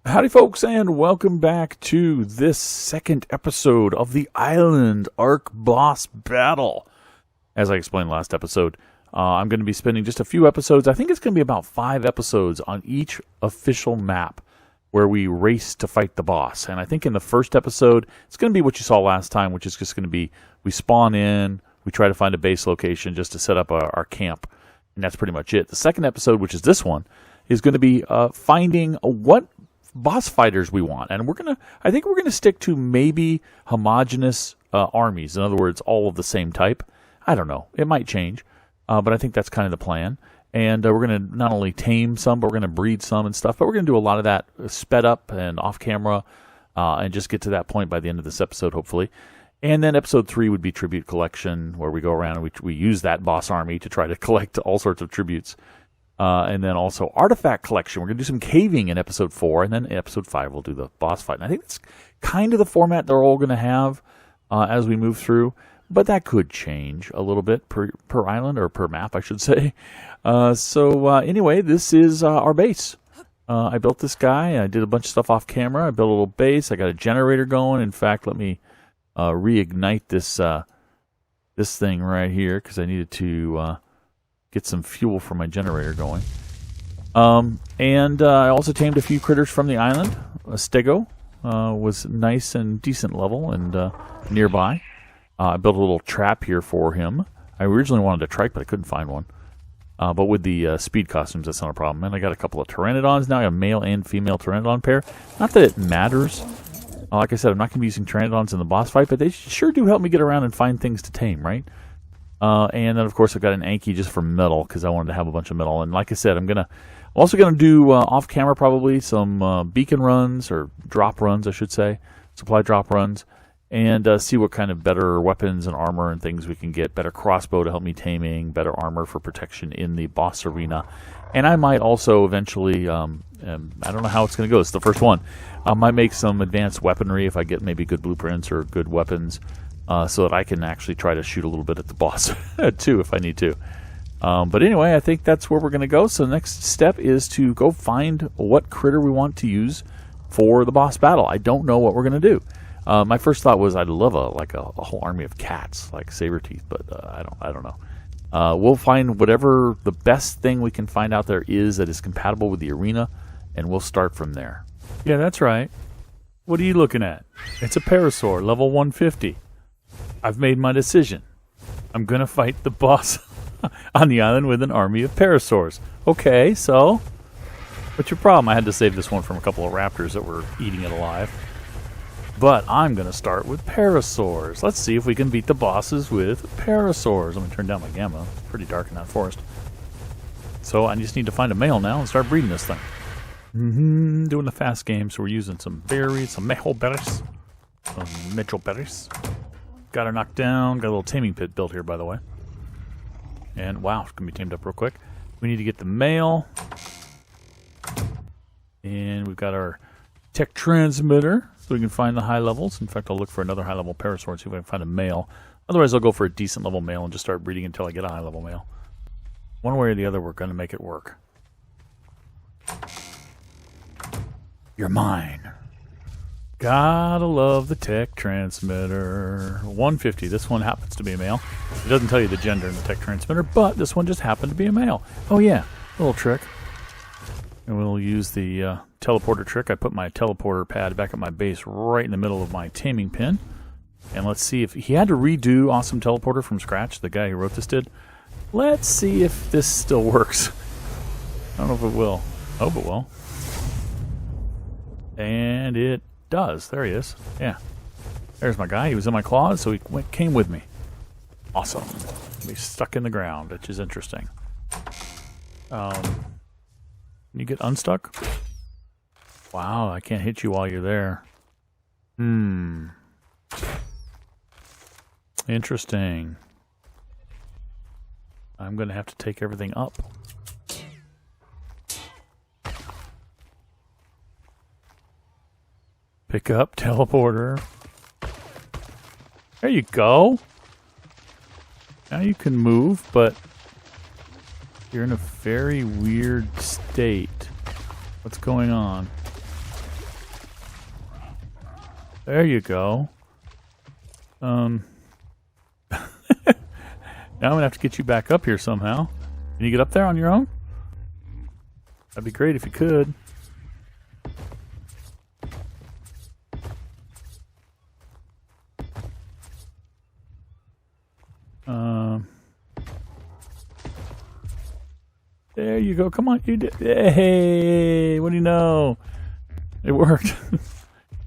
Howdy folks, and welcome back to this second episode of the Island ARK boss battle. As I explained last episode, I'm going to be spending just a few episodes. I think it's going to be about 5 episodes on each official map where we race to fight the boss. And I think in the first episode, it's going to be what you saw last time, which is just going to be we spawn in, we try to find a base location just to set up our camp. And that's pretty much it. The second episode, which is this one, is going to be finding what boss fighters we want, and I think we're gonna stick to maybe homogeneous armies. In other words, all of the same type. I don't know, it might change, but I think that's kind of the plan. And we're gonna not only tame some, but we're gonna breed some and stuff. But we're gonna do a lot of that sped up and off camera, and just get to that point by the end of this episode, hopefully. And then episode 3 would be tribute collection, where we go around and we use that boss army to try to collect all sorts of tributes. And then also artifact collection. We're going to do some caving in episode 4, and then in episode 5 we'll do the boss fight. And I think that's kind of the format they're all going to have as we move through, but that could change a little bit per island, or per map, I should say. Anyway, this is our base. I built this guy. I did a bunch of stuff off camera. I built a little base. I got a generator going. In fact, let me reignite this thing right here, because I needed to get some fuel for my generator going. And I also tamed a few critters from the island. A stego was nice and decent level and nearby. I built a little trap here for him. I originally wanted a trike, but I couldn't find one. But with the speed costumes, that's not a problem. And I got a couple of pteranodons now. I have a male and female pteranodon pair. Not that it matters. Like I said, I'm not going to be using pteranodons in the boss fight, but they sure do help me get around and find things to tame, right? And then, of course, I've got an Anki just for metal, because I wanted to have a bunch of metal. And like I said, I'm also going to do off-camera probably some beacon runs, or drop runs, I should say, supply drop runs, and see what kind of better weapons and armor and things we can get. Better crossbow to help me taming, better armor for protection in the boss arena. And I might also eventually, I don't know how it's going to go. It's the first one. I might make some advanced weaponry if I get maybe good blueprints or good weapons. So that I can actually try to shoot a little bit at the boss, too, if I need to. But anyway, I think that's where we're going to go. So the next step is to go find what critter we want to use for the boss battle. I don't know what we're going to do. My first thought was I'd love a whole army of cats, like Saberteeth, but I don't know. We'll find whatever the best thing we can find out there is that is compatible with the arena, and we'll start from there. Yeah, that's right. What are you looking at? It's a Parasaur, level 150. I've made my decision. I'm going to fight the boss on the island with an army of parasaurs. Okay, so what's your problem? I had to save this one from a couple of raptors that were eating it alive. But I'm going to start with parasaurs. Let's see if we can beat the bosses with parasaurs. Let me turn down my gamma. It's pretty dark in that forest. So I just need to find a male now and start breeding this thing. Doing the fast game, so we're using some berries, some mejo berries. Some mejo berries. Got her knocked down. Got a little taming pit built here, by the way. And wow, it's going to be tamed up real quick. We need to get the male. And we've got our tech transmitter, so we can find the high levels. In fact, I'll look for another high level parasaur and see if I can find a male. Otherwise, I'll go for a decent level male and just start breeding until I get a high level male. One way or the other, we're going to make it work. You're mine. Gotta love the tech transmitter. 150. This one happens to be a male. It doesn't tell you the gender in the tech transmitter, but this one just happened to be a male. Oh yeah, a little trick. And we'll use the teleporter trick. I put my teleporter pad back at my base right in the middle of my taming pin. And let's see if he had to redo Awesome Teleporter from scratch. The guy who wrote this did. Let's see if this still works. I don't know if it will. I hope it will. And it does. There he is. Yeah. There's my guy. He was in my claws, so he came with me. Awesome. He's stuck in the ground, which is interesting. Can you get unstuck? Wow, I can't hit you while you're there. Interesting. I'm going to have to take everything up. Pick up teleporter. There you go. Now you can move, but you're in a very weird state. What's going on? There you go. Now I'm going to have to get you back up here somehow. Can you get up there on your own? That'd be great if you could. There you go. Come on, you did. Hey, what do you know? It worked. A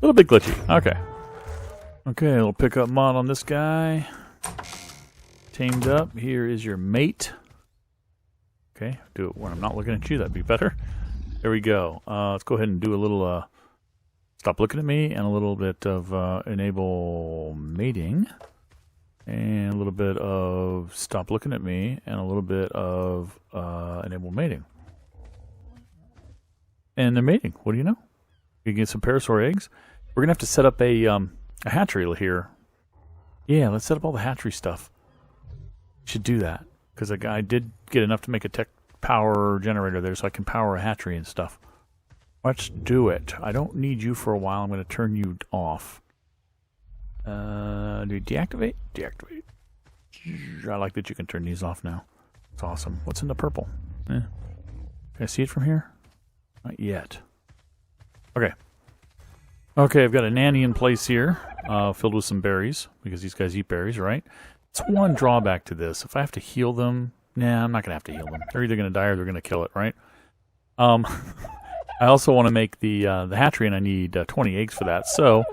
little bit glitchy. Okay. Okay, we'll pick up mod on this guy. Tamed up. Here is your mate. Okay, do it when I'm not looking at you. That'd be better. There we go. Let's go ahead and do a little stop looking at me and a little bit of enable mating. And a little bit of stop looking at me, and a little bit of enable mating. And they're mating. What do you know? You can get some parasaur eggs. We're going to have to set up a hatchery here. Yeah, let's set up all the hatchery stuff. Should do that. Because I did get enough to make a tech power generator there so I can power a hatchery and stuff. Let's do it. I don't need you for a while. I'm going to turn you off. Do deactivate? Deactivate. I like that you can turn these off now. It's awesome. What's in the purple? Can I see it from here? Not yet. Okay. Okay, I've got a nanny in place here, filled with some berries, because these guys eat berries, right? It's one drawback to this. If I have to heal them, nah, I'm not going to have to heal them. They're either going to die or they're going to kill it, right? I also want to make the hatchery, and I need 20 eggs for that. So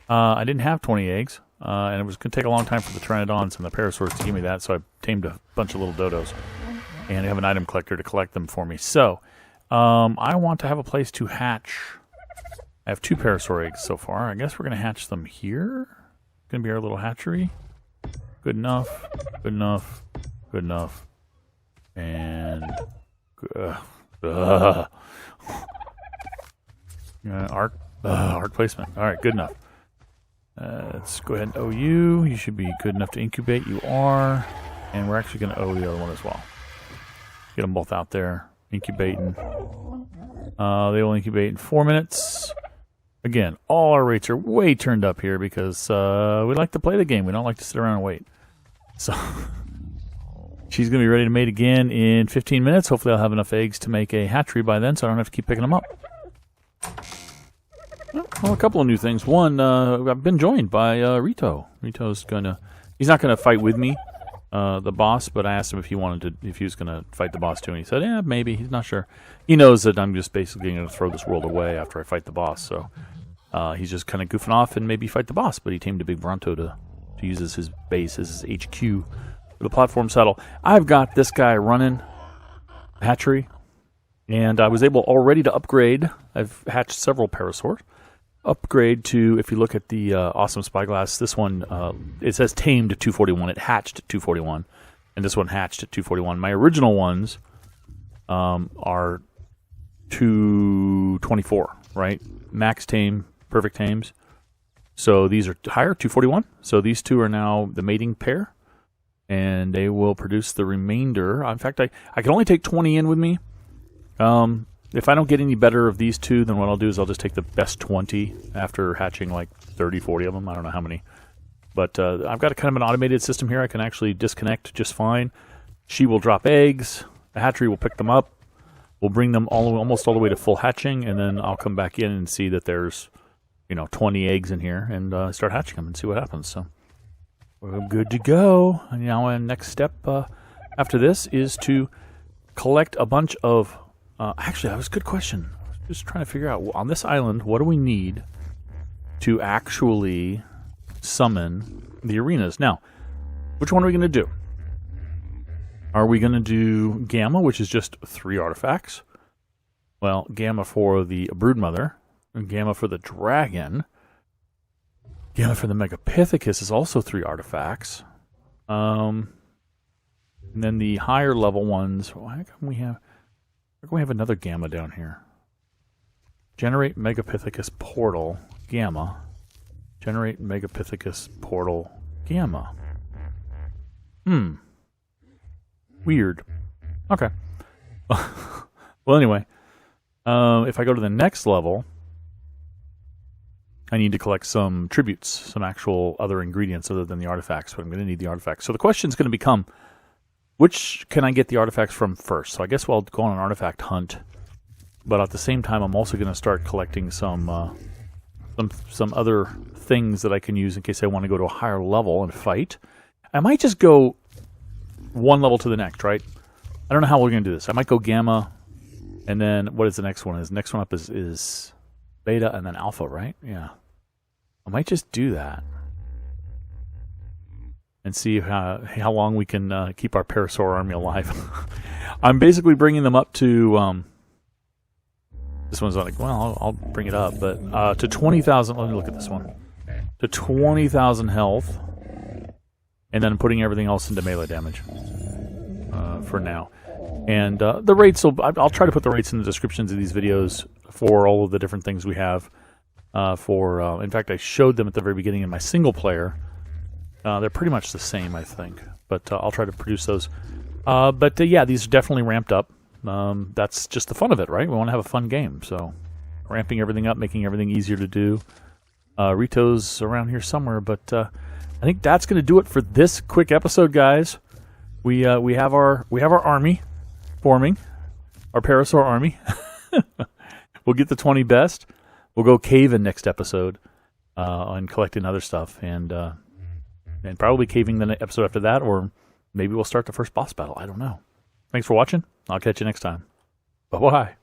I didn't have 20 eggs, and it was going to take a long time for the Pteranodons and the Parasaurs to give me that, so I tamed a bunch of little dodos. And I have an item collector to collect them for me. So I want to have a place to hatch. I have 2 Parasaur eggs so far. I guess we're going to hatch them here. It's going to be our little hatchery. Good enough. Good enough. Good enough. And ARK placement. All right, good enough. Let's go ahead and OU. You should be good enough to incubate. You are. And we're actually going to O the other one as well. Get them both out there. Incubating. They will incubate in 4 minutes. Again, all our rates are way turned up here because we like to play the game. We don't like to sit around and wait. So she's going to be ready to mate again in 15 minutes. Hopefully I'll have enough eggs to make a hatchery by then so I don't have to keep picking them up. Well, a couple of new things. One, I've been joined by Rito. Rito's he's not going to fight with me, the boss, but I asked him if he was going to fight the boss too, and he said, yeah, maybe. He's not sure. He knows that I'm just basically going to throw this world away after I fight the boss, so he's just kind of goofing off and maybe fight the boss, but he tamed a big Bronto to use as his base, as his HQ for the platform saddle. I've got this guy running a hatchery, and I was able already to upgrade. I've hatched several Parasaurs. Upgrade to, if you look at the awesome spyglass, this one, it says tamed at 241. It hatched at 241. And this one hatched at 241. My original ones are 224, right? Max tame, perfect tames. So these are higher, 241. So these two are now the mating pair. And they will produce the remainder. In fact, I can only take 20 in with me. If I don't get any better of these two, then what I'll do is I'll just take the best 20 after hatching like 30, 40 of them. I don't know how many. But I've got a kind of an automated system here. I can actually disconnect just fine. She will drop eggs. The hatchery will pick them up. We'll bring them almost all the way to full hatching, and then I'll come back in and see that there's 20 eggs in here and start hatching them and see what happens. So we're good to go. And now our next step after this is to collect a bunch of... actually, that was a good question. I was just trying to figure out, on this island, what do we need to actually summon the arenas? Now, which one are we going to do? Are we going to do Gamma, which is just 3 artifacts? Well, Gamma for the Broodmother, and Gamma for the Dragon. Gamma for the Megapithecus is also 3 artifacts. And then the higher level ones, why can we have another Gamma down here? Generate Megapithecus Portal Gamma. Generate Megapithecus Portal Gamma. Weird. Okay. Well, anyway. If I go to the next level, I need to collect some tributes, some actual other ingredients other than the artifacts, but I'm going to need the artifacts. So the question is going to become, which can I get the artifacts from first? So I guess I'll go on an artifact hunt, but at the same time, I'm also going to start collecting some other things that I can use in case I want to go to a higher level and fight. I might just go one level to the next, right? I don't know how we're going to do this. I might go gamma, and then what is the next one? The next one up is beta and then alpha, right? Yeah. I might just do that and see how long we can keep our Parasaur army alive. I'm basically bringing them up to... this one's like, well, I'll bring it up, but to 20,000... Let me look at this one. To 20,000 health, and then putting everything else into melee damage for now. And the rates, I'll try to put the rates in the descriptions of these videos for all of the different things we have. In fact, I showed them at the very beginning in my single player. They're pretty much the same, I think. But I'll try to produce those. Yeah, these are definitely ramped up. That's just the fun of it, right? We want to have a fun game. So ramping everything up, making everything easier to do. Rito's around here somewhere. But I think that's going to do it for this quick episode, guys. We have our army forming, our Parasaur army. We'll get the 20 best. We'll go caving next episode and collecting other stuff, and probably caving the episode after that, or maybe we'll start the first boss battle. I don't know. Thanks for watching. I'll catch you next time. Bye-bye.